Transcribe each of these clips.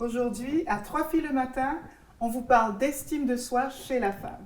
Aujourd'hui, à Trois filles le matin, on vous parle d'estime de soi chez la femme.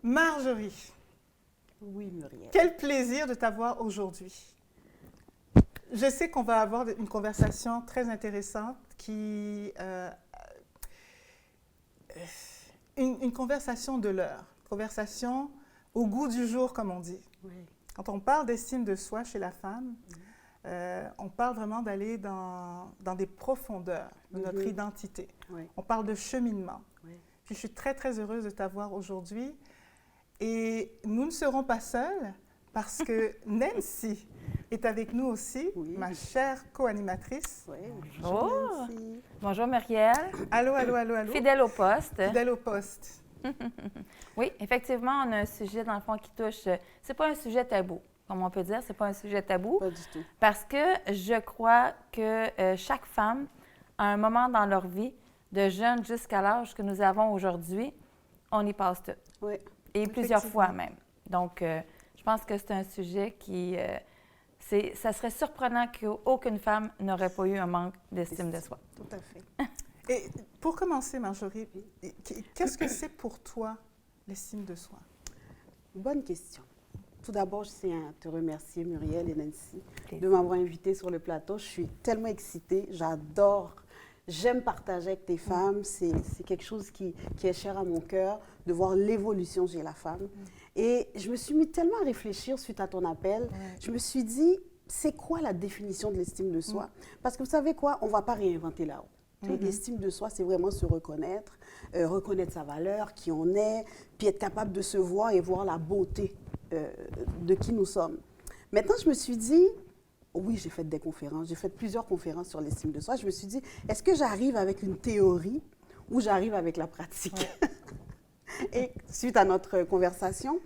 Marjorie, Oui, Muriel. quel plaisir de t'avoir aujourd'hui. Je sais qu'on va avoir une conversation très intéressante une conversation de l'heure, conversation au goût du jour, comme on dit. Oui. Quand on parle d'estime de soi chez la femme, on parle vraiment d'aller dans des profondeurs de notre identité. Oui. On parle de cheminement. Oui. Puis je suis très, très heureuse de t'avoir aujourd'hui. Et nous ne serons pas seuls parce que Nancy est avec nous aussi, Oui. ma chère co-animatrice. Oui. Bonjour. Nancy. Bonjour Muriel, Allô, allô, allô, allô. fidèle au poste. Fidèle au poste. Oui, effectivement, on a un sujet dans le fond qui touche. C'est pas un sujet tabou, comme on peut dire, c'est pas un sujet tabou, Pas du tout. parce que je crois que chaque femme, à un moment dans leur vie, de jeune jusqu'à l'âge que nous avons aujourd'hui, on y passe tout. Oui. Et plusieurs Effectivement. fois même. Donc, je pense que c'est un sujet qui. Ça serait surprenant qu'aucune femme n'aurait pas eu un manque d'estime de soi. Tout à fait. Et pour commencer, Marjorie, qu'est-ce que c'est pour toi l'estime de soi? Bonne question. Tout d'abord, je tiens à te remercier, Muriel et Nancy, Plaisir. de m'avoir invitée sur le plateau. Je suis tellement excitée. J'adore. J'aime partager avec tes femmes. C'est quelque chose qui est cher à mon cœur, de voir l'évolution chez la femme. Et je me suis mis tellement à réfléchir suite à ton appel. Je me suis dit, c'est quoi la définition de l'estime de soi? Parce que vous savez quoi? On ne va pas réinventer là-haut. Tu sais, l'estime de soi, c'est vraiment se reconnaître, reconnaître sa valeur, qui on est, puis être capable de se voir et voir la beauté de qui nous sommes. Maintenant, je me suis dit, oui, j'ai fait des conférences, j'ai fait plusieurs conférences sur l'estime de soi. Je me suis dit, est-ce que j'arrive avec une théorie ou j'arrive avec la pratique? Et suite à notre conversation,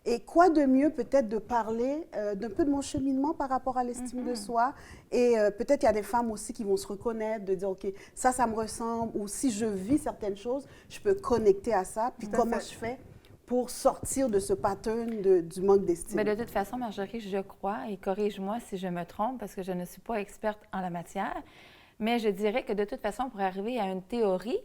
et quoi de mieux peut-être de parler d'un peu de mon cheminement par rapport à l'estime de soi. Et peut-être il y a des femmes aussi qui vont se reconnaître, de dire, OK, ça me ressemble, ou si je vis certaines choses, je peux connecter à ça. Puis Tout à comment fait. je fais pour sortir de ce pattern du manque d'estime? Mais de toute façon, Marjorie, je crois, et corrige-moi si je me trompe, parce que je ne suis pas experte en la matière, mais je dirais que de toute façon, pour arriver à une théorie,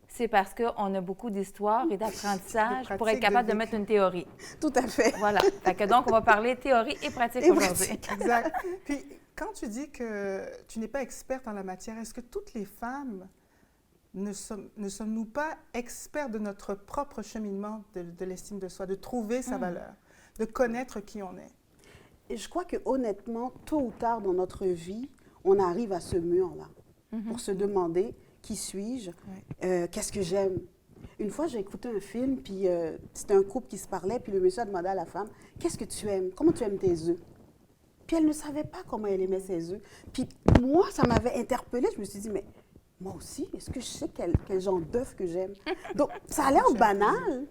c'est parce qu'on a beaucoup d'histoire et d'apprentissage De pour être pratique, capable de de mettre une théorie. Tout à fait. Voilà. Fait que donc, on va parler théorie et pratique Et aujourd'hui. Exact. Puis, quand tu dis que tu n'es pas experte en la matière, est-ce que toutes les femmes ne sommes-nous pas experts de notre propre cheminement de l'estime de soi, de trouver sa valeur, de connaître qui on est? Et je crois que honnêtement, tôt ou tard dans notre vie, on arrive à ce mur-là pour se demander qui suis-je, qu'est-ce que j'aime. Une fois, j'ai écouté un film, puis c'était un couple qui se parlait, puis le monsieur a demandé à la femme, qu'est-ce que tu aimes? Comment tu aimes tes œufs? Puis elle ne savait pas comment elle aimait ses œufs. Puis moi, ça m'avait interpellée. Je me suis dit, mais moi aussi, est-ce que je sais quel genre d'œuf que j'aime? Donc, ça a l'air banal.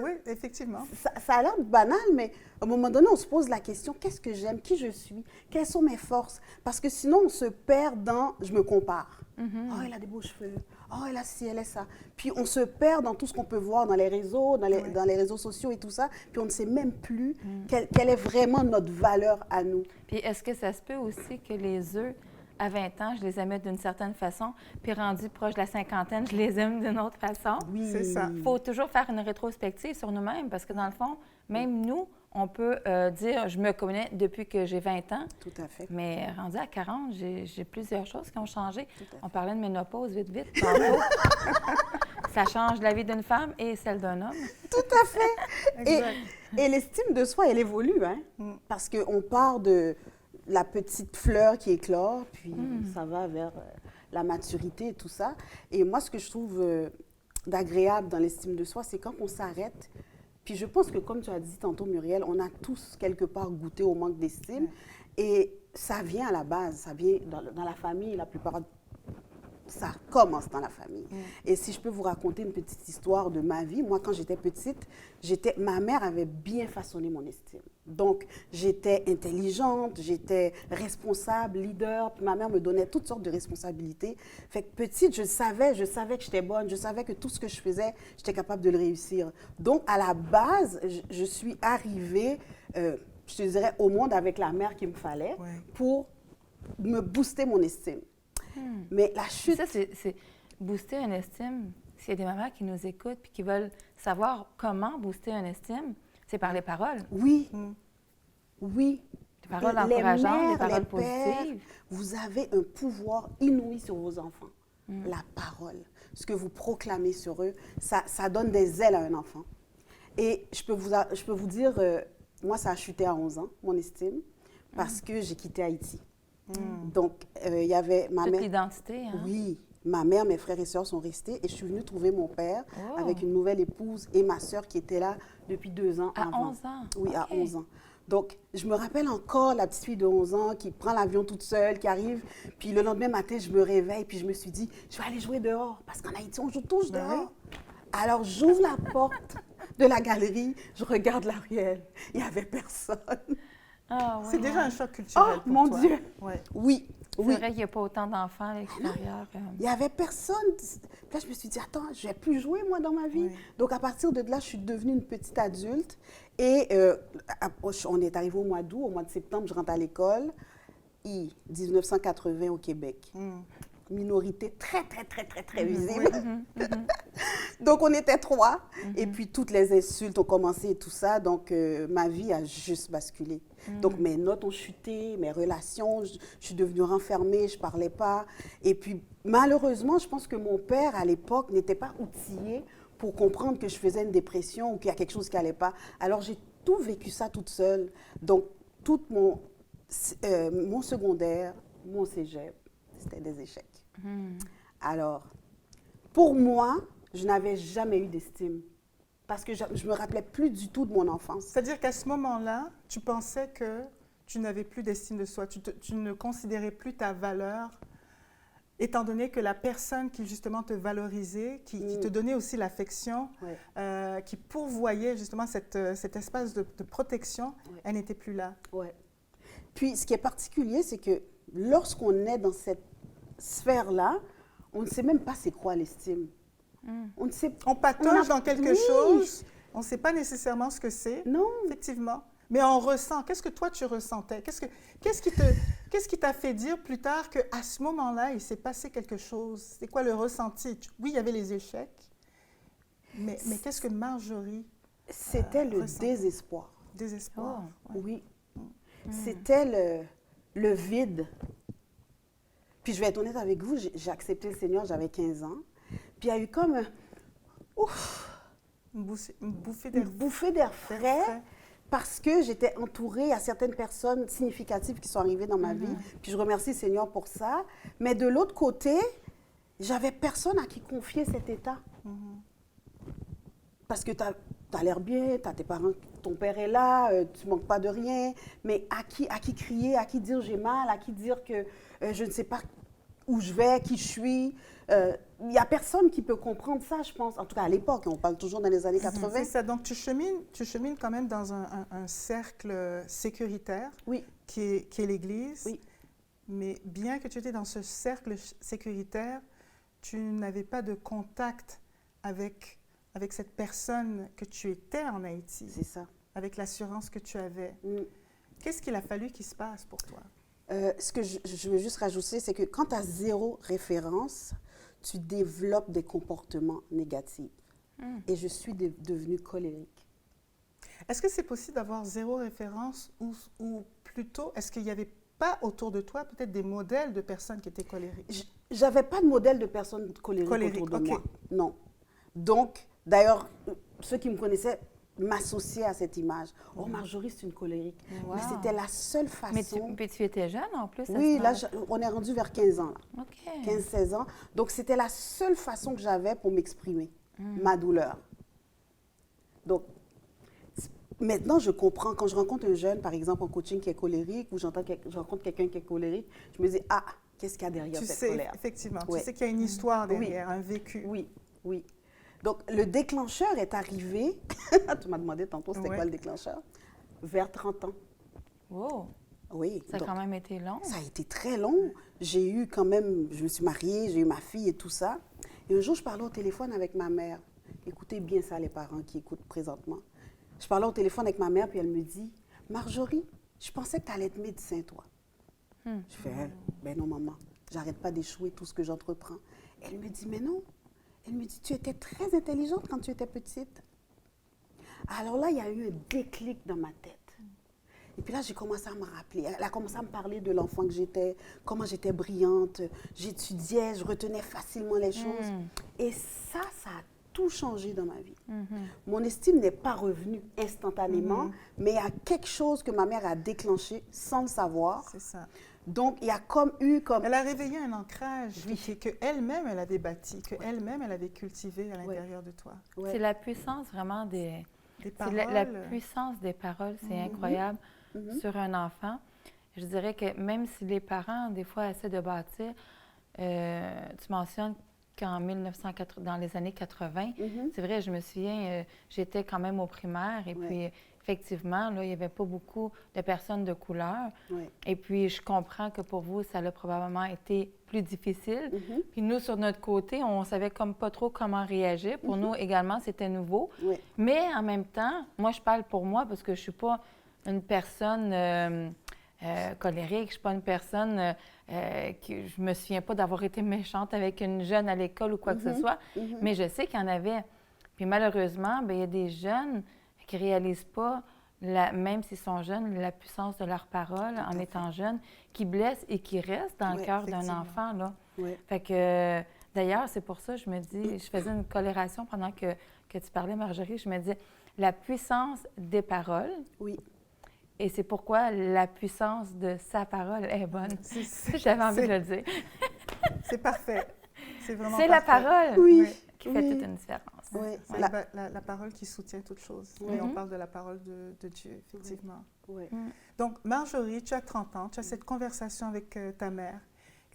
Oui, effectivement. Ça a l'air banal, mais à un moment donné, on se pose la question, qu'est-ce que j'aime? Qui je suis? Quelles sont mes forces? Parce que sinon, on se perd dans « je me compare ». Oh, elle a des beaux cheveux. Oh, elle a ci, elle est ça. Puis on se perd dans tout ce qu'on peut voir dans les réseaux, dans les réseaux sociaux et tout ça. Puis on ne sait même plus quelle est vraiment notre valeur à nous. Puis est-ce que ça se peut aussi que les œufs, à 20 ans, je les aimais d'une certaine façon, puis rendu proche de la cinquantaine, je les aime d'une autre façon? Oui. C'est ça. Il faut toujours faire une rétrospective sur nous-mêmes parce que dans le fond, même nous, on peut dire, je me connais depuis que j'ai 20 ans, Tout à fait. mais rendu à 40, j'ai plusieurs choses qui ont changé. Tout à fait. On parlait de ménopause vite, tantôt. Ça change la vie d'une femme et celle d'un homme. Tout à fait. Exact. Et l'estime de soi, elle évolue, hein? Parce qu'on part de la petite fleur qui éclore, puis ça va vers la maturité et tout ça. Et moi, ce que je trouve d'agréable dans l'estime de soi, c'est quand on s'arrête. Puis je pense que, comme tu as dit tantôt, Muriel, on a tous quelque part goûté au manque d'estime. Et ça vient à la base, ça vient dans la famille, la plupart, ça commence dans la famille. Et si je peux vous raconter une petite histoire de ma vie, moi, quand j'étais petite, ma mère avait bien façonné mon estime. Donc, j'étais intelligente, j'étais responsable, leader, puis ma mère me donnait toutes sortes de responsabilités. Fait que petite, je savais que j'étais bonne, je savais que tout ce que je faisais, j'étais capable de le réussir. Donc, à la base, je suis arrivée, je te dirais, au monde avec la mère qu'il me fallait pour me booster mon estime. Mais la chute... Ça, c'est booster une estime. S'il y a des mamans qui nous écoutent et qui veulent savoir comment booster une estime, c'est par les paroles. Oui, oui. Des paroles Les encourageantes, mères, des paroles les pères, positives. vous avez un pouvoir inouï sur vos enfants. La parole, ce que vous proclamez sur eux, ça donne des ailes à un enfant. Et je peux vous dire, moi, ça a chuté à 11 ans, mon estime, parce que j'ai quitté Haïti. Donc, il y avait ma Toute mère... l'identité, hein? Oui, ma mère, mes frères et sœurs sont restés et je suis venue trouver mon père avec une nouvelle épouse et ma sœur qui était là depuis 2 ans À avant. 11 ans? Oui, à OK. 11 ans. Donc, je me rappelle encore la petite fille de 11 ans qui prend l'avion toute seule, qui arrive. Puis le lendemain matin, je me réveille puis je me suis dit, je vais aller jouer dehors parce qu'en Haïti, on joue tous dehors. Alors, j'ouvre la porte de la galerie, je regarde l'arrière. Il n'y avait personne. Ah, oui, C'est déjà un choc culturel pour mon toi. Dieu! Ouais. Oui, C'est oui. vrai qu'il n'y a pas autant d'enfants à l'extérieur. Il n'y avait personne. Puis là, je me suis dit, attends, je ne vais plus jouer, moi, dans ma vie. Oui. Donc, à partir de là, je suis devenue une petite adulte. Et on est arrivé au mois d'août. Au mois de septembre, je rentre à l'école. 1980 au Québec. Minorité très, très, très, très, très visible. Donc, on était 3. Et puis, toutes les insultes ont commencé et tout ça. Donc, ma vie a juste basculé. Donc, mes notes ont chuté, mes relations, je suis devenue renfermée, je ne parlais pas. Et puis, malheureusement, je pense que mon père, à l'époque, n'était pas outillé pour comprendre que je faisais une dépression ou qu'il y a quelque chose qui n'allait pas. Alors, j'ai tout vécu ça toute seule. Donc, tout mon secondaire, mon cégep, c'était des échecs. Alors, pour moi, je n'avais jamais eu d'estime parce que je ne me rappelais plus du tout de mon enfance. C'est-à-dire qu'à ce moment-là, tu pensais que tu n'avais plus d'estime de soi, tu ne considérais plus ta valeur, étant donné que la personne qui justement te valorisait, qui te donnait aussi l'affection, qui pourvoyait justement cet espace de protection, elle n'était plus là. Ouais. Puis, ce qui est particulier, c'est que lorsqu'on est dans cette sphère-là, on ne sait même pas c'est quoi l'estime. On ne sait On patauge dans quelque Oui. chose, on ne sait pas nécessairement ce que c'est, Non. effectivement, mais on ressent. Qu'est-ce que toi tu ressentais? Qu'est-ce qui t'a fait dire plus tard qu'à ce moment-là, il s'est passé quelque chose? C'est quoi le ressenti? Oui, il y avait les échecs, mais qu'est-ce que Marjorie C'était le ressent? désespoir. Désespoir. ouais. Oui. C'était le vide. Puis je vais être honnête avec vous, j'ai accepté le Seigneur, j'avais 15 ans. Puis il y a eu comme Une bouffée une d'air bouffée d'air frais parce que j'étais entourée à certaines personnes significatives qui sont arrivées dans ma vie. Puis je remercie le Seigneur pour ça. Mais de l'autre côté, j'avais personne à qui confier cet état. Parce que tu as l'air bien, tu as tes parents, ton père est là, tu ne manques pas de rien. Mais à qui crier, à qui dire j'ai mal, à qui dire que je ne sais pas où je vais, qui je suis. Il n'y a personne qui peut comprendre ça, je pense. En tout cas, à l'époque, on parle toujours dans les années 80. C'est ça. Donc, tu chemines quand même dans un cercle sécuritaire Oui, qui est l'Église. Oui. Mais bien que tu étais dans ce cercle sécuritaire, tu n'avais pas de contact avec cette personne que tu étais en Haïti, c'est ça. avec l'assurance que tu avais. Qu'est-ce qu'il a fallu qu'il se passe pour toi? Ce que je veux juste rajouter, c'est que quand tu as 0 référence, tu développes des comportements négatifs. Et je suis devenue colérique. Est-ce que c'est possible d'avoir 0 référence ou plutôt, est-ce qu'il n'y avait pas autour de toi peut-être des modèles de personnes qui étaient colériques? J'avais pas de modèle de personne colérique autour de moi. Non. Donc, d'ailleurs, ceux qui me connaissaient m'associaient à cette image. Oh, Marjorie, c'est une colérique. Wow. Mais c'était la seule façon... Mais tu étais jeune en plus? Oui, là, on est rendu vers 15 ans. Là. OK. 15-16 ans. Donc, c'était la seule façon que j'avais pour m'exprimer, ma douleur. Donc, maintenant, je comprends. Quand je rencontre un jeune, par exemple, en coaching qui est colérique, ou je rencontre quelqu'un qui est colérique, je me dis, ah, qu'est-ce qu'il y a derrière Tu cette sais, colère? effectivement, Ouais. tu sais qu'il y a une histoire Oui. derrière, un vécu. Oui, oui. Donc, le déclencheur est arrivé, tu m'as demandé tantôt c'était Ouais. quoi le déclencheur, vers 30 ans. Wow! Oui. Ça a donc, quand même été long. ça a été très long. J'ai eu quand même, je me suis mariée, j'ai eu ma fille et tout ça. Et un jour, je parlais au téléphone avec ma mère. Écoutez bien ça, les parents qui écoutent présentement. Je parlais au téléphone avec ma mère, puis elle me dit, Marjorie, je pensais que tu allais être médecin, toi. Je fais, ben non, maman, j'arrête pas d'échouer tout ce que j'entreprends. Elle me dit, mais non. Elle me dit, tu étais très intelligente quand tu étais petite. Alors là, il y a eu un déclic dans ma tête. Et puis là, j'ai commencé à me rappeler. Elle a commencé à me parler de l'enfant que j'étais, comment j'étais brillante, j'étudiais, je retenais facilement les choses. Et ça a tout changé dans ma vie. Mon estime n'est pas revenue instantanément, mais il y a quelque chose que ma mère a déclenché sans le savoir. C'est ça. Donc, il y a comme eu comme... Elle a réveillé un ancrage qu'elle-même, elle avait bâti, qu'elle-même, elle avait cultivé à l'intérieur de toi. Ouais. C'est la puissance vraiment des Des la paroles. puissance des paroles, c'est incroyable sur un enfant. Je dirais que même si les parents, des fois, essaient de bâtir, tu mentionnes qu'en 1980, dans les années 80, c'est vrai, je me souviens, j'étais quand même au primaire et puis effectivement, là, il n'y avait pas beaucoup de personnes de couleur. Ouais. Et puis, je comprends que pour vous, ça a probablement été plus difficile. Puis nous, sur notre côté, on savait comme pas trop comment réagir. Pour nous également, c'était nouveau. Ouais. Mais en même temps, moi, je parle pour moi parce que je suis pas une personne colérique. Je suis pas une personne qui... Je me souviens pas d'avoir été méchante avec une jeune à l'école ou quoi que ce soit. Mais je sais qu'il y en avait. Puis malheureusement, bien, il y a des jeunes qui ne réalisent pas, même s'ils sont jeunes, la puissance de leurs paroles en étant jeunes, qui blessent et qui restent dans le cœur d'un effectivement. enfant. Là. Ouais. Fait que, d'ailleurs, c'est pour ça, je me dis, je faisais une colération pendant que tu parlais, Marjorie, je me disais, la puissance des paroles, Oui. et c'est pourquoi la puissance de sa parole est bonne. C'est- J'avais envie c'est- de le dire. C'est parfait. C'est vraiment C'est la parfait. parole Oui. qui fait Oui. toute une différence. Oui. C'est la parole qui soutient toute chose. Et on parle de la parole de Dieu, effectivement. Ouais. Donc, Marjorie, tu as 30 ans, tu as cette conversation avec ta mère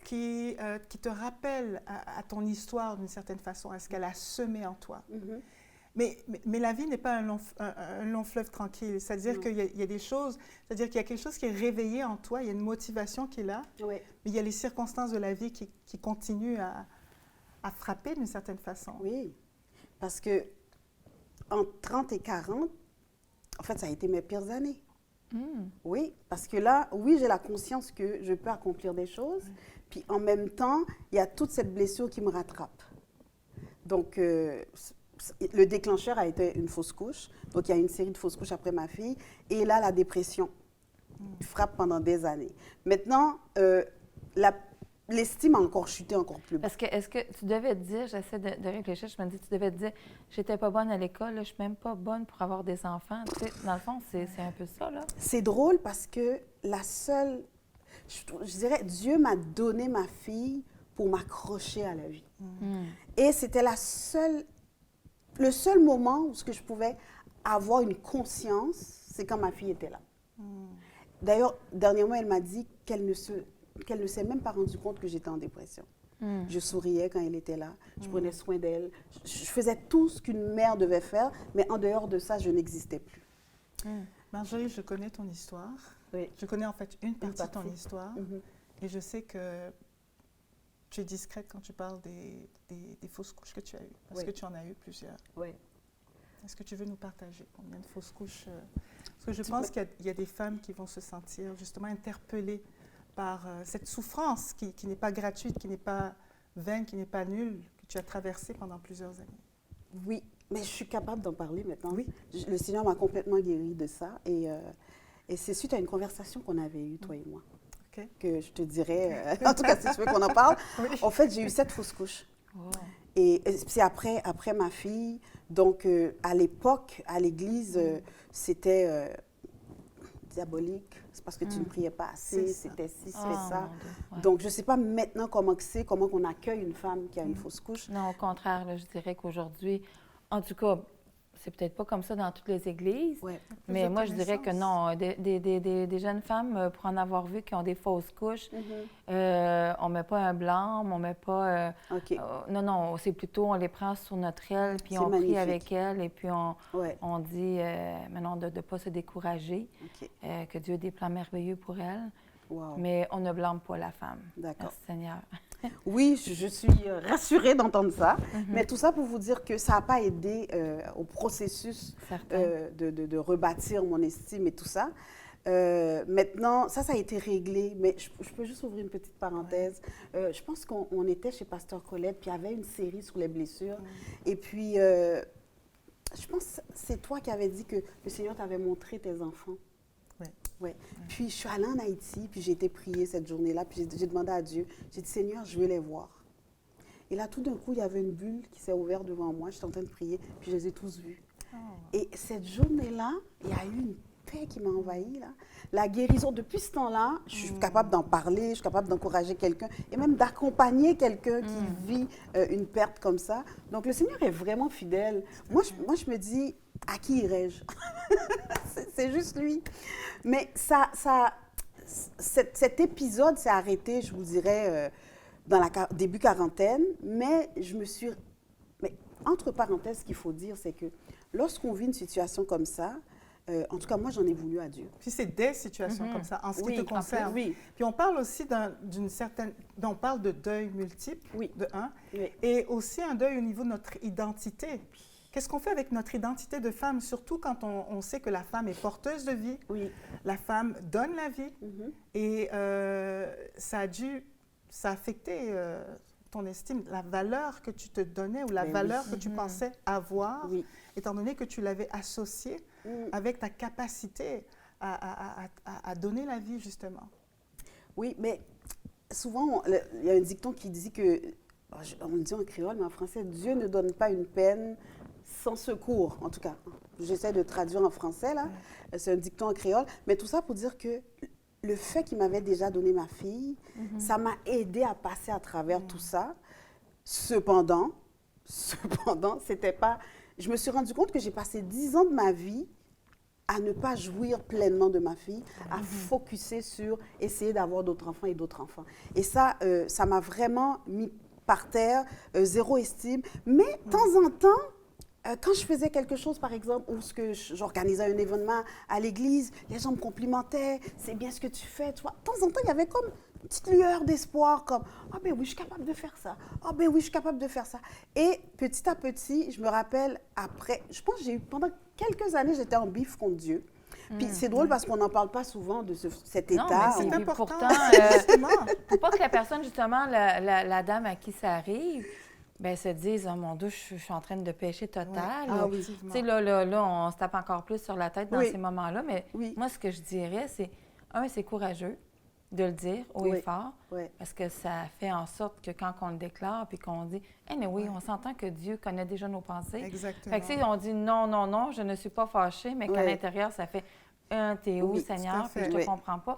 qui te rappelle à ton histoire d'une certaine façon, à ce qu'elle a semé en toi. Mais la vie n'est pas un long fleuve tranquille. C'est-à-dire qu'il y a des choses, c'est-à-dire qu'il y a quelque chose qui est réveillé en toi, il y a une motivation qui est là, Oui. mais il y a les circonstances de la vie qui continuent à frapper d'une certaine façon. Oui. Parce que entre 30 et 40, en fait, ça a été mes pires années. Oui, parce que là, oui, j'ai la conscience que je peux accomplir des choses, puis en même temps, il y a toute cette blessure qui me rattrape. Donc, le déclencheur a été une fausse couche. Donc, il y a une série de fausses couches après ma fille. Et là, la dépression frappe pendant des années. Maintenant, l'estime a encore chuté encore plus bas. Parce que, est-ce que tu devais te dire, j'essaie de réfléchir, je me dis, tu devais te dire, j'étais pas bonne à l'école, là, je suis même pas bonne pour avoir des enfants. Tu sais, dans le fond, c'est un peu ça, là. C'est drôle parce que je dirais, Dieu m'a donné ma fille pour m'accrocher à la vie. Et c'était le seul moment où ce que je pouvais avoir une conscience, c'est quand ma fille était là. D'ailleurs, dernièrement, elle m'a dit qu'elle ne s'est même pas rendue compte que j'étais en dépression. Je souriais quand elle était là, je prenais soin d'elle, je faisais tout ce qu'une mère devait faire, mais en dehors de ça, je n'existais plus. Marjorie, je connais ton histoire. Oui. Je connais en fait une partie de ton partie. histoire. Et je sais que tu es discrète quand tu parles des fausses couches que tu as eues. Parce Oui. que tu en as eu plusieurs. Oui. Est-ce que tu veux nous partager combien de fausses couches Parce que je pense qu'il y a des femmes qui vont se sentir justement interpellées par cette souffrance qui n'est pas gratuite, qui n'est pas vaine, qui n'est pas nulle, que tu as traversée pendant plusieurs années. Oui, mais je suis capable d'en parler maintenant. Oui. Le Seigneur m'a complètement guérie de ça. Et c'est suite à une conversation qu'on avait eue, toi et moi, OK. que je te dirais, en tout cas, si tu veux qu'on en parle. Oui. En fait, j'ai eu 7 fausses couches. Wow. Et c'est après ma fille. Donc, à l'époque, à l'église, c'était diabolique. C'est parce que tu ne priais pas assez, C'est ça. c'était ci, c'était Oh, ça. mon Dieu, ouais. Donc, je ne sais pas maintenant comment on accueille une femme qui a une fausse couche. Non, au contraire, là, je dirais qu'aujourd'hui, en tout cas, c'est peut-être pas comme ça dans toutes les églises, Ouais. mais de moi, je dirais que connaissances. non. Des jeunes femmes, pour en avoir vu, qui ont des fausses couches, on met pas un blâme, on met pas... OK. non, c'est plutôt, on les prend sur notre aile, puis C'est on prie magnifique. avec elles, et puis Ouais. on dit, maintenant, de ne pas se décourager, OK. que Dieu a des plans merveilleux pour elles, Wow. mais on ne blâme pas la femme. D'accord. Merci Seigneur. Oui, je suis rassurée d'entendre ça. Mais tout ça pour vous dire que ça n'a pas aidé au processus Certain. de rebâtir mon estime et tout ça. Maintenant, ça a été réglé. Mais je peux juste ouvrir une petite parenthèse. Je pense qu'on était chez Pasteur Colette, puis il y avait une série sur les blessures. Et puis, je pense que c'est toi qui avais dit que le Seigneur t'avait montré tes enfants. Oui. Ouais. Puis je suis allée en Haïti, puis j'ai été prier cette journée-là, puis j'ai demandé à Dieu, j'ai dit Seigneur, je veux les voir. Et là, tout d'un coup, il y avait une bulle qui s'est ouverte devant moi, j'étais en train de prier, puis je les ai tous vus. Oh. Et cette journée-là, il y a eu une paix qui m'a envahie, là. La guérison, depuis ce temps-là, je suis capable d'en parler, je suis capable d'encourager quelqu'un, et même d'accompagner quelqu'un qui vit une perte comme ça. Donc, le Seigneur est vraiment fidèle. Moi, je me dis, à qui irais-je? C'est juste lui. Mais cet épisode s'est arrêté, je vous dirais, dans la début quarantaine, mais Mais entre parenthèses, ce qu'il faut dire, c'est que lorsqu'on vit une situation comme ça, en tout cas, moi, j'en ai voulu à Dieu. Puis c'est des situations comme ça, en ce qui te en plus, concerne. oui. Puis on parle aussi d'une certaine... On parle de deuil multiple, Oui. de un, Oui. et aussi un deuil au niveau de notre identité. Qu'est-ce qu'on fait avec notre identité de femme, surtout quand on sait que la femme est porteuse de vie, Oui. la femme donne la vie, et ça a affecté ton estime, la valeur que tu te donnais ou la Ben oui. valeur que tu pensais avoir, Oui. étant donné que tu l'avais associée avec ta capacité à donner la vie, justement. Oui, mais souvent, il y a un dicton qui dit que, on le dit en créole, mais en français, Dieu ne donne pas une peine sans secours, en tout cas. J'essaie de traduire en français, là. C'est un dicton en créole. Mais tout ça pour dire que le fait qu'il m'avait déjà donné ma fille, ça m'a aidé à passer à travers tout ça. Cependant, c'était pas... Je me suis rendu compte que j'ai passé 10 ans de ma vie à ne pas jouir pleinement de ma fille, à focusser sur essayer d'avoir d'autres enfants et d'autres enfants. Et ça, ça m'a vraiment mis par terre, zéro estime. Mais de temps en temps, quand je faisais quelque chose, par exemple, ou j'organisais un événement à l'église, les gens me complimentaient, c'est bien ce que tu fais, tu vois. De temps en temps, il y avait comme une petite lueur d'espoir, comme « Ah ben oui, je suis capable de faire ça. Ah ben oui, je suis capable de faire ça. » Et petit à petit, je me rappelle après, je pense que j'ai eu, pendant quelques années, j'étais en bif contre Dieu. Puis c'est drôle parce qu'on n'en parle pas souvent de cet Non, état. mais C'est puis important, pourtant, justement. faut pas que la personne, justement, la dame à qui ça arrive, ben se dise, oh mon Dieu, je suis en train de pécher total. Ah oui. Tu sais, là, on se tape encore plus sur la tête dans Oui. ces moments-là. Mais Oui. moi, ce que je dirais, c'est, c'est courageux de le dire haut Oui. et fort, Oui. parce que ça fait en sorte que quand on le déclare, puis qu'on dit, oui, on s'entend que Dieu connaît déjà nos pensées. Exactement. Fait que, tu sais, on dit non, je ne suis pas fâchée, mais qu'à Oui. l'intérieur, ça fait t'es où, Oui, Seigneur, tout à puis je fait. te Oui. comprends pas.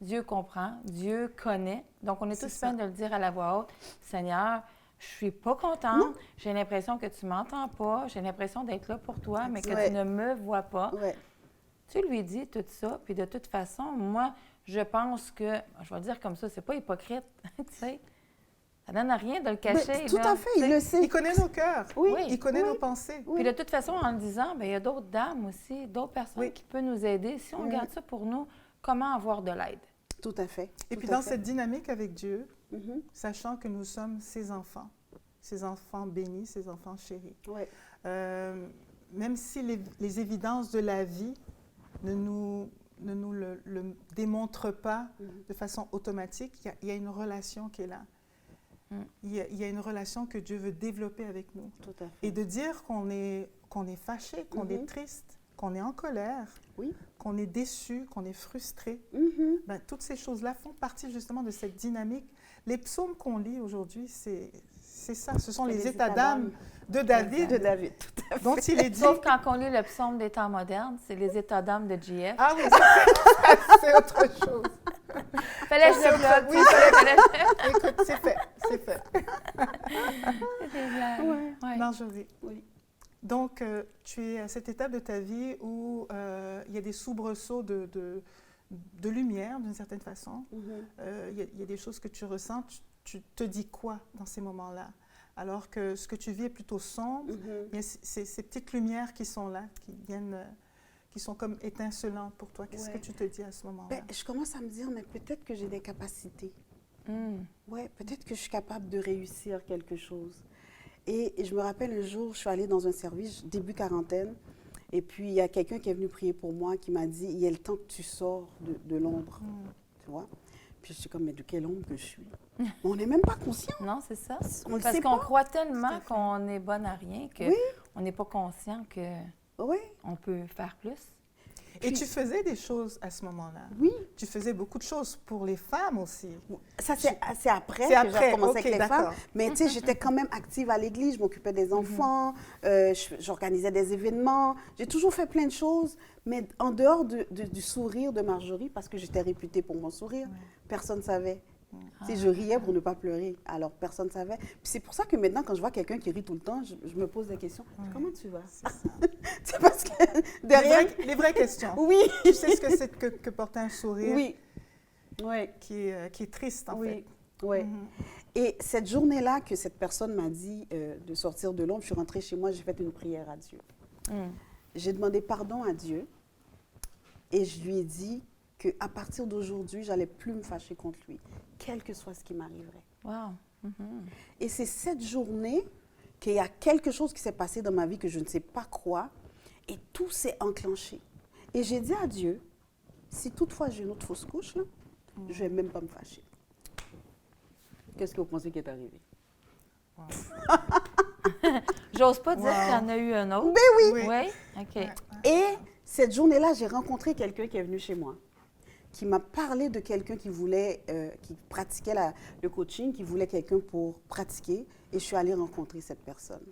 Dieu comprend, Dieu connaît. Donc, on est C'est tous ça. bien de le dire à la voix haute. Seigneur, je suis pas contente. J'ai l'impression que tu m'entends pas. J'ai l'impression d'être là pour toi, mais que Ouais. tu ne me vois pas. Ouais. Tu lui dis tout ça, puis de toute façon, moi, je pense que, je vais le dire comme ça, c'est pas hypocrite, tu sais. Ça donne à rien de le cacher. Mais tout là, à fait, tu sais. il le sait. Il connaît nos cœurs. Oui. Il connaît Oui. nos pensées. Oui. Puis de toute façon, en le disant, bien, il y a d'autres dames aussi, d'autres personnes Oui. qui peuvent nous aider. Si on garde ça pour nous, comment avoir de l'aide? Tout à fait. Et Tout puis à dans fait. cette dynamique avec Dieu, Mhm. sachant que nous sommes ses enfants bénis, ses enfants chéris. Ouais. Même si les évidences de la vie ne nous le démontrent pas de façon automatique, il y a une relation qui est là. Il y a une relation que Dieu veut développer avec nous. Tout à fait. Et de dire qu'on est fâché, qu'on est triste, qu'on est en colère, Oui. qu'on est déçu, qu'on est frustré, Mhm. ben, toutes ces choses-là font partie justement de cette dynamique. Les psaumes qu'on lit aujourd'hui, c'est ça. Ce sont C'est les les états états d'âme de David, De David, tout à fait. dont il est dit... Sauf quand on lit le psaume des temps modernes, c'est les états d'âme de JF. Ah oui, ça, c'est autre chose. Fallait que je c'est le autre- bloque. oui, Fallait que Écoute, c'est fait, c'est fait. je- C'est des blagues. Ouais. Ouais. Marjorie, Oui. Donc, tu es à cette étape de ta vie où il y a des soubresauts de lumière, d'une certaine façon. Il y a des choses que tu ressens. Tu te dis quoi dans ces moments-là? Alors que ce que tu vis est plutôt sombre, il y a ces petites lumières qui sont là, qui viennent, qui sont comme étincelantes pour toi. Qu'est-ce que tu te dis à ce moment-là? Ben, je commence à me dire, mais peut-être que j'ai des capacités. Ouais, peut-être que je suis capable de réussir quelque chose. Et je me rappelle un jour, je suis allée dans un service, début quarantaine, et puis il y a quelqu'un qui est venu prier pour moi, qui m'a dit, il y a le temps que tu sors de l'ombre, tu vois. Puis je suis comme, mais de quelle ombre que je suis? On n'est même pas conscient. Non, c'est ça. On le Parce sait qu'on pas. croit tellement qu'on est bonne à rien qu'on n'est pas conscient Oui, qu'on peut faire plus. Et tu faisais des choses à ce moment-là. oui. Tu faisais beaucoup de choses pour les femmes aussi. Ça, c'est après C'est que j'ai après, commencé ok, avec les d'accord. femmes. Mais tu sais, j'étais quand même active à l'église, je m'occupais des enfants, j'organisais des événements. J'ai toujours fait plein de choses, mais en dehors du sourire de Marjorie, parce que j'étais réputée pour mon sourire, personne ne savait. Tu sais, je riais pour ne pas pleurer, alors personne ne savait. Puis c'est pour ça que maintenant, quand je vois quelqu'un qui rit tout le temps, je me pose des questions. Comment tu vas? C'est parce que derrière... Les vraies questions. Oui. Tu sais ce que c'est que porter un sourire Oui. Oui. qui est triste, en fait. Oui. Et cette journée-là que cette personne m'a dit de sortir de l'ombre, je suis rentrée chez moi, j'ai fait une prière à Dieu. J'ai demandé pardon à Dieu et je lui ai dit qu'à partir d'aujourd'hui, j'allais plus me fâcher contre lui, quel que soit ce qui m'arriverait. Wow. Et c'est cette journée qu'il y a quelque chose qui s'est passé dans ma vie que je ne sais pas quoi, et tout s'est enclenché. Et j'ai dit à Dieu, si toutefois j'ai une autre fausse couche, là, je ne vais même pas me fâcher. Qu'est-ce que vous pensez qui est arrivé? J'ose pas dire qu'il y en a eu un autre. Ben oui! Oui? OK. Et cette journée-là, j'ai rencontré quelqu'un qui est venu chez moi, qui m'a parlé de quelqu'un qui voulait, qui pratiquait le coaching, qui voulait quelqu'un pour pratiquer, et je suis allée rencontrer cette personne.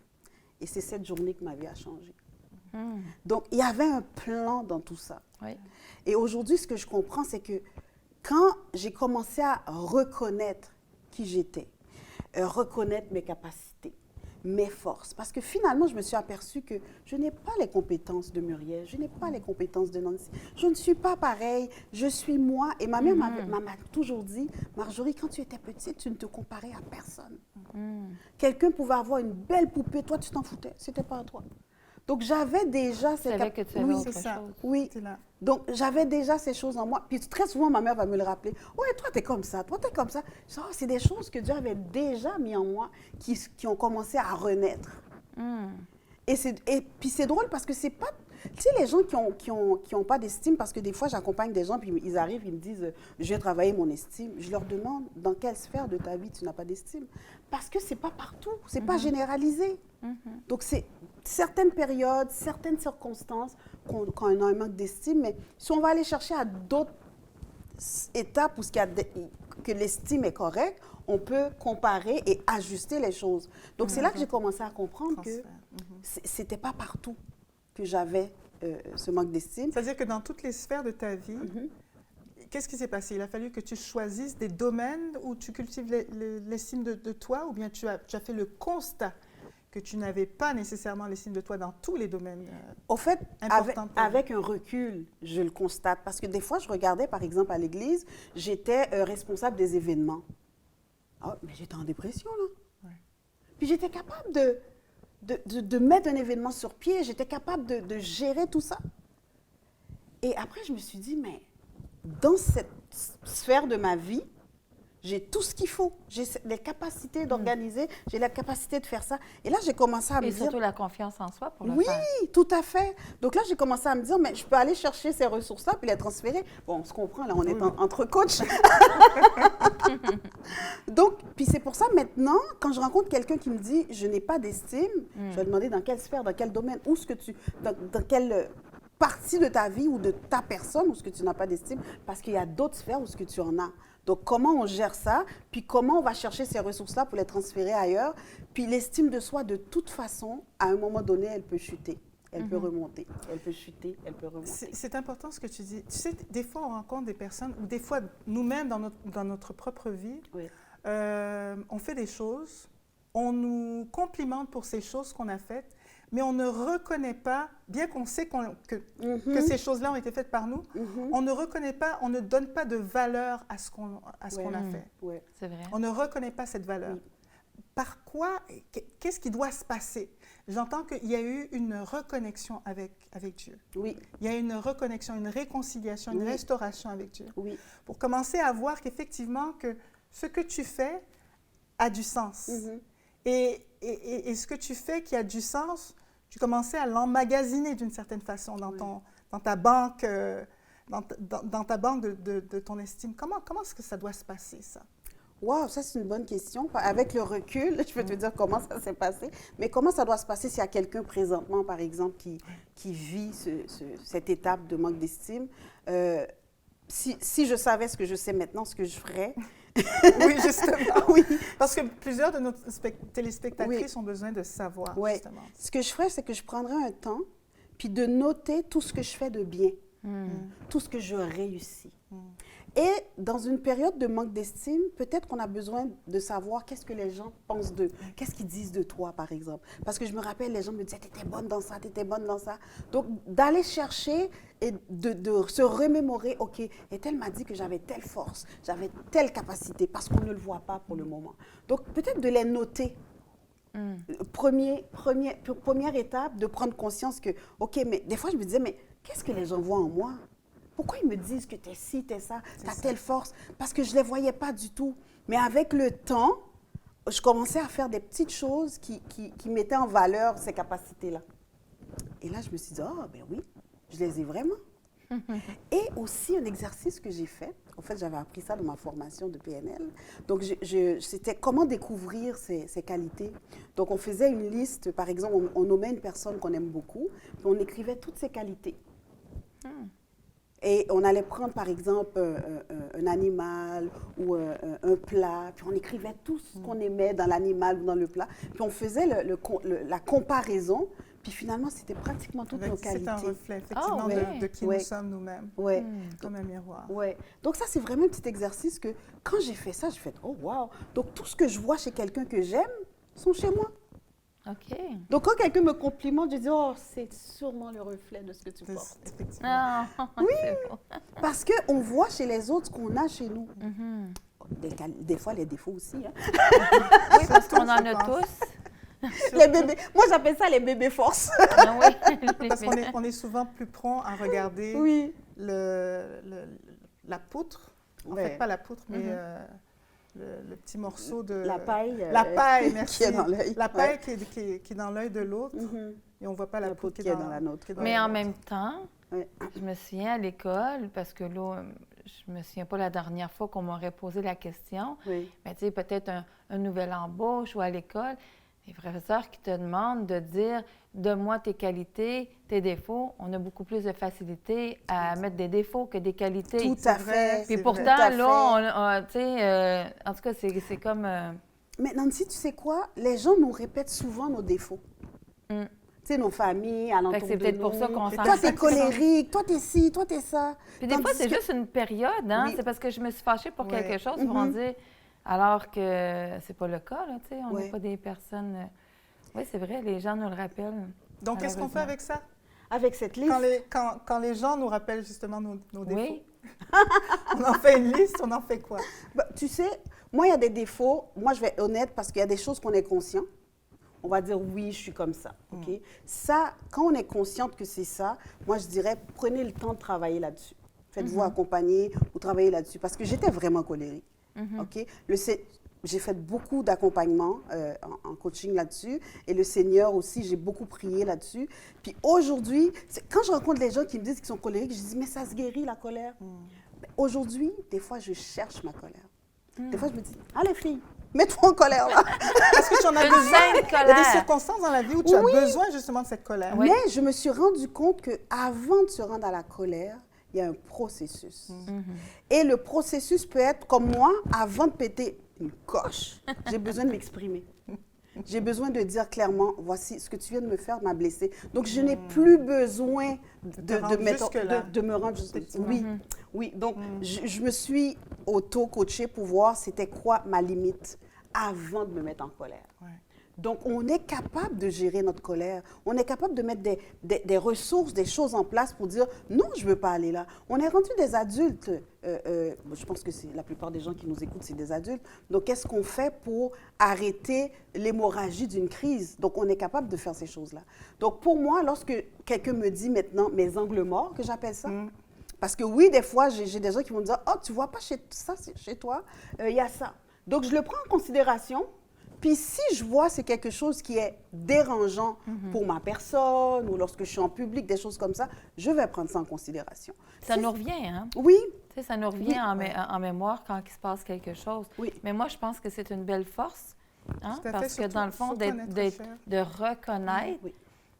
Et c'est cette journée que ma vie a changé. Donc, il y avait un plan dans tout ça. Oui. Et aujourd'hui, ce que je comprends, c'est que quand j'ai commencé à reconnaître qui j'étais, reconnaître mes capacités, mes forces, parce que finalement, je me suis aperçue que je n'ai pas les compétences de Muriel, je n'ai pas les compétences de Nancy, je ne suis pas pareille, je suis moi. Et ma mère m'a toujours dit, Marjorie, quand tu étais petite, tu ne te comparais à personne. Quelqu'un pouvait avoir une belle poupée, toi, tu t'en foutais, c'était pas à toi. Donc, j'avais déjà Tu savais que tu avais autre chose. Oui. C'est là. Donc, j'avais déjà ces choses en moi. Puis très souvent, ma mère va me le rappeler. « Ouais, toi, t'es comme ça, toi, t'es comme ça. » C'est des choses que Dieu avait déjà mis en moi qui ont commencé à renaître. Et puis, c'est drôle parce que c'est pas... Tu sais, les gens qui ont pas d'estime, parce que des fois, j'accompagne des gens, puis ils arrivent, ils me disent « Je vais travailler mon estime. » Je leur demande « Dans quelle sphère de ta vie tu n'as pas d'estime? » Parce que c'est pas partout, c'est pas généralisé. Donc, c'est certaines périodes, certaines circonstances qu'on a un manque d'estime, mais si on va aller chercher à d'autres étapes où que l'estime est correcte, on peut comparer et ajuster les choses. Donc, c'est là que j'ai commencé à comprendre que c'était pas partout que j'avais ce manque d'estime. C'est-à-dire que dans toutes les sphères de ta vie, qu'est-ce qui s'est passé? Il a fallu que tu choisisses des domaines où tu cultives l'estime de toi, ou bien tu as fait le constat que tu n'avais pas nécessairement l'estime de toi dans tous les domaines Au fait, importants pour toi? avec un recul, je le constate. Parce que des fois, je regardais, par exemple, à l'église, j'étais responsable des événements. Ah, mais j'étais en dépression, là. Ouais. Puis j'étais capable de mettre un événement sur pied, j'étais capable de gérer tout ça. Et après, je me suis dit, mais dans cette sphère de ma vie, j'ai tout ce qu'il faut. J'ai les capacités d'organiser, j'ai la capacité de faire ça. Et là, j'ai commencé à me Et dire... surtout la confiance en soi pour le Oui, faire. tout à fait. Donc là, j'ai commencé à me dire, mais je peux aller chercher ces ressources-là puis les transférer. Bon, on se comprend, là, on est entre coachs. Donc, puis c'est pour ça, maintenant, quand je rencontre quelqu'un qui me dit, je n'ai pas d'estime, je vais demander dans quelle sphère, dans quel domaine, où est-ce que tu... Dans quelle partie de ta vie ou de ta personne où est-ce que tu n'as pas d'estime, parce qu'il y a d'autres sphères où est-ce que tu en as. Donc, comment on gère ça, puis comment on va chercher ces ressources-là pour les transférer ailleurs. Puis l'estime de soi, de toute façon, à un moment donné, elle peut chuter, elle peut remonter, elle peut chuter, elle peut remonter. C'est important ce que tu dis. Tu sais, des fois, on rencontre des personnes, ou des fois, nous-mêmes, dans notre propre vie, on fait des choses, on nous complimente pour ces choses qu'on a faites, mais on ne reconnaît pas, bien qu'on sait que ces choses-là ont été faites par nous, on ne reconnaît pas, on ne donne pas de valeur à ce qu'on a fait. Ouais. C'est vrai. On ne reconnaît pas cette valeur. Par quoi, qu'est-ce qui doit se passer? J'entends qu'il y a eu une reconnexion avec Dieu. Oui. Il y a une reconnexion, une réconciliation, une restauration avec Dieu. Oui. Pour commencer à voir qu'effectivement, que ce que tu fais a du sens. Et ce que tu fais qui a du sens, tu commençais à l'emmagasiner d'une certaine façon dans ta banque, dans ta banque de ton estime. Comment est-ce que ça doit se passer, ça? Wow, ça c'est une bonne question. Avec le recul, je peux te dire comment ça s'est passé. Mais comment ça doit se passer s'il y a quelqu'un présentement, par exemple, qui vit cette étape de manque d'estime? Si je savais ce que je sais maintenant, ce que je ferais. Oui, justement. Oui. Parce que plusieurs de nos téléspectatrices ont besoin de savoir, justement. Ce que je ferais, c'est que je prendrais un temps, puis de noter tout ce que je fais de bien, tout ce que je réussis. Et dans une période de manque d'estime, peut-être qu'on a besoin de savoir qu'est-ce que les gens pensent d'eux, qu'est-ce qu'ils disent de toi, par exemple. Parce que je me rappelle, les gens me disaient, t'étais bonne dans ça, t'étais bonne dans ça. Donc, d'aller chercher et de se remémorer, OK, et elle m'a dit que j'avais telle force, j'avais telle capacité, parce qu'on ne le voit pas pour le moment. Donc, peut-être de les noter. Première étape, de prendre conscience que, OK, mais des fois, je me disais, mais qu'est-ce que les gens voient en moi? Pourquoi ils me disent que t'es ci, t'es ça, t'as telle force? Parce que je ne les voyais pas du tout. Mais avec le temps, je commençais à faire des petites choses qui mettaient en valeur ces capacités-là. Et là, je me suis dit, ah, ben oui, je les ai vraiment. Et aussi, un exercice que j'ai fait, en fait, j'avais appris ça dans ma formation de PNL. Donc, c'était comment découvrir ses qualités. Donc, on faisait une liste, par exemple, on nommait une personne qu'on aime beaucoup, puis on écrivait toutes ses qualités. Et on allait prendre, par exemple, un animal ou un plat, puis on écrivait tout ce qu'on aimait dans l'animal ou dans le plat, puis on faisait la comparaison, puis finalement, c'était pratiquement toutes nos qualités. C'est un reflet, effectivement, de qui nous sommes nous-mêmes, comme un miroir. Ouais. Donc ça, c'est vraiment un petit exercice que, quand j'ai fait ça, j'ai fait « Oh, wow! » Donc, tout ce que je vois chez quelqu'un que j'aime sont chez moi. OK. Donc, quand quelqu'un me complimente, je dis « Oh, c'est sûrement le reflet de ce que tu portes. » Ah, oui, parce qu'on voit chez les autres ce qu'on a chez nous. Des fois, les défauts aussi. Hein. Oui, parce qu'on en a tous. Les bébés. Moi, j'appelle ça les bébés force. Ah, oui. Parce qu'on est souvent plus prompt à regarder la poutre. En fait, pas la poutre, mais le petit morceau de... La paille. La paille, merci. Qui est dans l'œil. La paille qui est dans l'œil de l'autre. Et on ne voit pas la poutre qui est dans la nôtre. Mais en même temps, je me souviens à l'école, parce que là, je me souviens pas la dernière fois qu'on m'aurait posé la question, mais tu sais, peut-être un nouvel embauche ou à l'école, les professeurs qui te demandent de dire « donne-moi tes qualités, tes défauts », on a beaucoup plus de facilité à mettre des défauts que des qualités. Tout à fait. Puis pourtant, là, tu sais, en tout cas, c'est comme... Mais Nancy, tu sais quoi? Les gens nous répètent souvent nos défauts. Tu sais, nos familles, à l'entour de nous. C'est peut-être pour ça qu'on s'en... Toi, t'es colérique, toi, t'es ci, toi, t'es ça. Puis des fois, c'est juste une période, hein? C'est parce que je me suis fâchée pour quelque chose, pour en dire... Alors que c'est pas le cas, là, tu sais, on n'est pas des personnes... Oui, c'est vrai, les gens nous le rappellent. Donc, qu'est-ce qu'on fait avec ça? Avec cette liste? Quand les gens nous rappellent justement nos défauts. Oui. On en fait une liste, on en fait quoi? Ben, tu sais, moi, il y a des défauts. Moi, je vais être honnête parce qu'il y a des choses qu'on est conscient. On va dire, oui, je suis comme ça, OK? Ça, quand on est consciente que c'est ça, moi, je dirais, prenez le temps de travailler là-dessus. Faites-vous accompagner ou travailler là-dessus. Parce que j'étais vraiment colérique. OK? J'ai fait beaucoup d'accompagnement en coaching là-dessus. Et le Seigneur aussi, j'ai beaucoup prié là-dessus. Puis aujourd'hui, quand je rencontre les gens qui me disent qu'ils sont colériques, je dis, mais ça se guérit la colère. Aujourd'hui, des fois, je cherche ma colère. Des fois, je me dis, allez filles, mets-toi en colère là. Parce que tu en as besoin. Il y a des circonstances dans la vie où tu as besoin justement de cette colère. Mais je me suis rendu compte qu'avant de se rendre à la colère, il y a un processus. Et le processus peut être comme moi, avant de péter une coche, j'ai besoin de m'exprimer. J'ai besoin de dire clairement, voici ce que tu viens de me faire m'a blessé. Donc, je n'ai plus besoin de me rendre jusque-là. Oui. Donc, je me suis auto-coachée pour voir c'était quoi ma limite avant de me mettre en colère. Donc, on est capable de gérer notre colère. On est capable de mettre des ressources, des choses en place pour dire non, je ne veux pas aller là. On est rendu des adultes. Je pense que la plupart des gens qui nous écoutent, c'est des adultes. Donc, qu'est-ce qu'on fait pour arrêter l'hémorragie d'une crise? Donc, on est capable de faire ces choses-là. Donc, pour moi, lorsque quelqu'un me dit maintenant mes angles morts, que j'appelle ça, parce que oui, des fois, j'ai des gens qui vont me dire « Oh, tu ne vois pas chez toi, il y a ça. » Donc, je le prends en considération. Puis si je vois c'est quelque chose qui est dérangeant pour ma personne ou lorsque je suis en public, des choses comme ça, je vais prendre ça en considération. Ça nous revient, hein? Oui. Tu sais, ça nous revient en mémoire quand il se passe quelque chose. Oui. Mais moi, je pense que c'est une belle force, hein? Tout à fait, Parce que surtout- dans le fond, surtout en être fier. de reconnaître, Oui.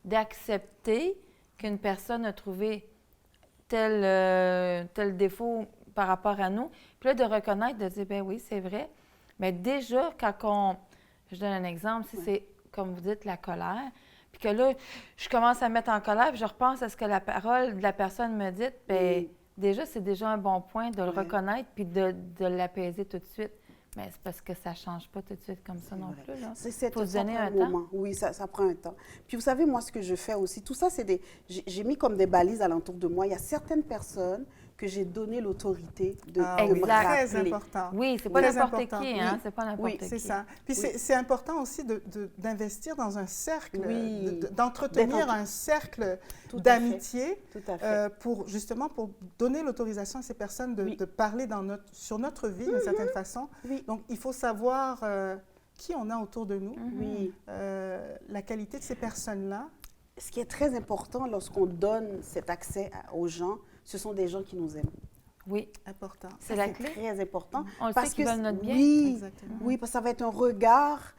d'accepter qu'une personne a trouvé tel défaut par rapport à nous, puis là, de reconnaître, de dire, ben oui, c'est vrai. Mais déjà, je donne un exemple, si c'est, comme vous dites, la colère, puis que là, je commence à me mettre en colère, puis je repense à ce que la parole de la personne me dit, bien, déjà, c'est déjà un bon point de le reconnaître, puis de l'apaiser tout de suite. Mais c'est parce que ça ne change pas tout de suite comme ça non plus. Il faut se donner un temps. Moment. Oui, ça prend un temps. Puis vous savez, moi, ce que je fais aussi, tout ça, c'est j'ai mis comme des balises alentour de moi. Il y a certaines personnes que j'ai donné l'autorité de me Très rappeler. important. Oui, c'est pas Très n'importe important. qui, hein? Oui. C'est pas n'importe Oui, qui. C'est ça. Puis Oui. c'est important aussi d'investir dans un cercle, Oui. d'entretenir un cercle Tout à d'amitié Tout à fait. pour donner l'autorisation à ces personnes de parler sur notre vie d'une certaine façon. Oui. Donc, il faut savoir qui on a autour de nous, Oui. la qualité de ces personnes-là. Ce qui est très important lorsqu'on donne cet accès aux gens, ce sont des gens qui nous aiment. Oui, Important. c'est la C'est clé. très important. On le parce sait qu'ils veulent notre bien. Oui, Exactement. oui, parce que ça va être un regard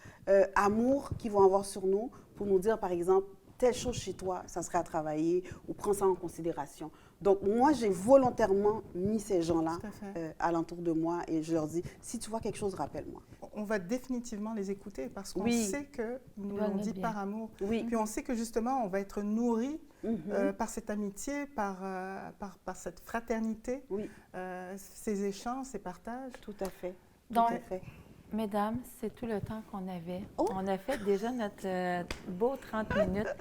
amour qu'ils vont avoir sur nous pour nous dire, par exemple, telle chose chez toi, ça serait à travailler ou prends ça en considération. Donc, moi, j'ai volontairement mis ces gens-là Tout à fait. alentour de moi et je leur dis, si tu vois quelque chose, rappelle-moi. On va définitivement les écouter parce qu'on Oui. sait qu'ils nous veulent l'ont notre dit bien. par amour. Oui. Puis on sait que justement, on va être nourri Mhm. par cette amitié, par cette fraternité, Oui, ces échanges, ces partages. tout à fait. Donc, tout à fait. mesdames, c'est tout le temps qu'on avait. Oh! On a fait déjà notre beau 30 minutes.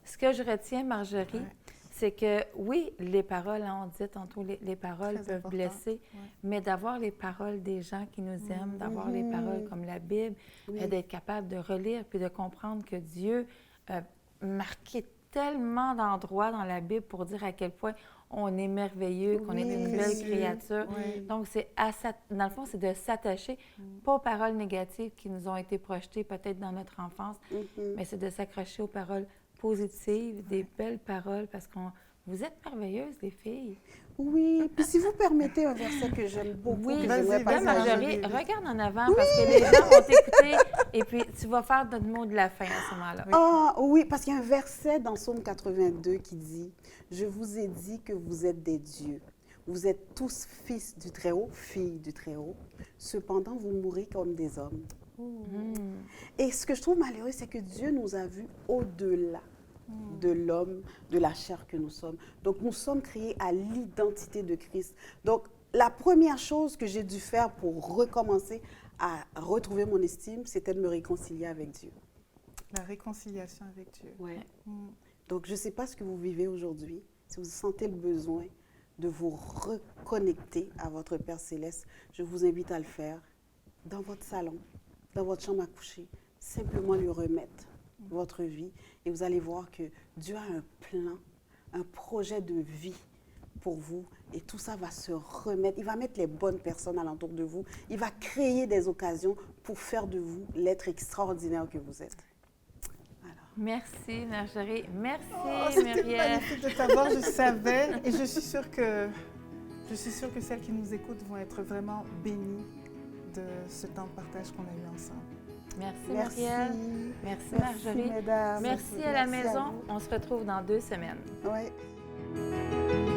Ce que je retiens, Marjorie, c'est que oui, les paroles, hein, on disait tantôt, les paroles Très peuvent important. blesser, mais d'avoir les paroles des gens qui nous aiment, d'avoir les paroles comme la Bible, d'être capable de relire puis de comprendre que Dieu a marqué tellement d'endroits dans la Bible pour dire à quel point on est merveilleux, qu'on est une belle précieux. créature. Oui. Donc, dans le fond, c'est de s'attacher, pas aux paroles négatives qui nous ont été projetées peut-être dans notre enfance, mais c'est de s'accrocher aux paroles positives, des belles paroles, parce que vous êtes merveilleuses, les filles. Oui, puis si vous permettez un verset que j'aime beaucoup, Oui, que vas-y, j'aimerais vas-y, partager. Marjorie, Marjorie. regarde en avant, parce que les gens vont t'écouter, et puis tu vas faire notre mot de la fin à ce moment-là. Ah oui, parce qu'il y a un verset dans Psaume 82 qui dit « Je vous ai dit que vous êtes des dieux. Vous êtes tous fils du Très-Haut, filles du Très-Haut. Cependant, vous mourrez comme des hommes. Et ce que je trouve malheureux, c'est que Dieu nous a vus au-delà de l'homme, de la chair que nous sommes. Donc, nous sommes créés à l'identité de Christ. Donc, la première chose que j'ai dû faire pour recommencer à retrouver mon estime, c'était de me réconcilier avec Dieu. La réconciliation avec Dieu. Ouais. Donc, je ne sais pas ce que vous vivez aujourd'hui, si vous sentez le besoin de vous reconnecter à votre Père Céleste, je vous invite à le faire dans votre salon, dans votre chambre à coucher, simplement lui remettre votre vie et vous allez voir que Dieu a un plan, un projet de vie pour vous et tout ça va se remettre. Il va mettre les bonnes personnes alentour de vous. Il va créer des occasions pour faire de vous l'être extraordinaire que vous êtes. Merci, Marjorie. Merci, C'était Muriel. magnifique de t'avoir, je savais. Et je suis sûre que celles qui nous écoutent vont être vraiment bénies de ce temps de partage qu'on a eu ensemble. Merci, Muriel. Merci, Merci, Marjorie. mesdames. Merci à la Merci à maison. vous. On se retrouve dans 2 semaines. Oui.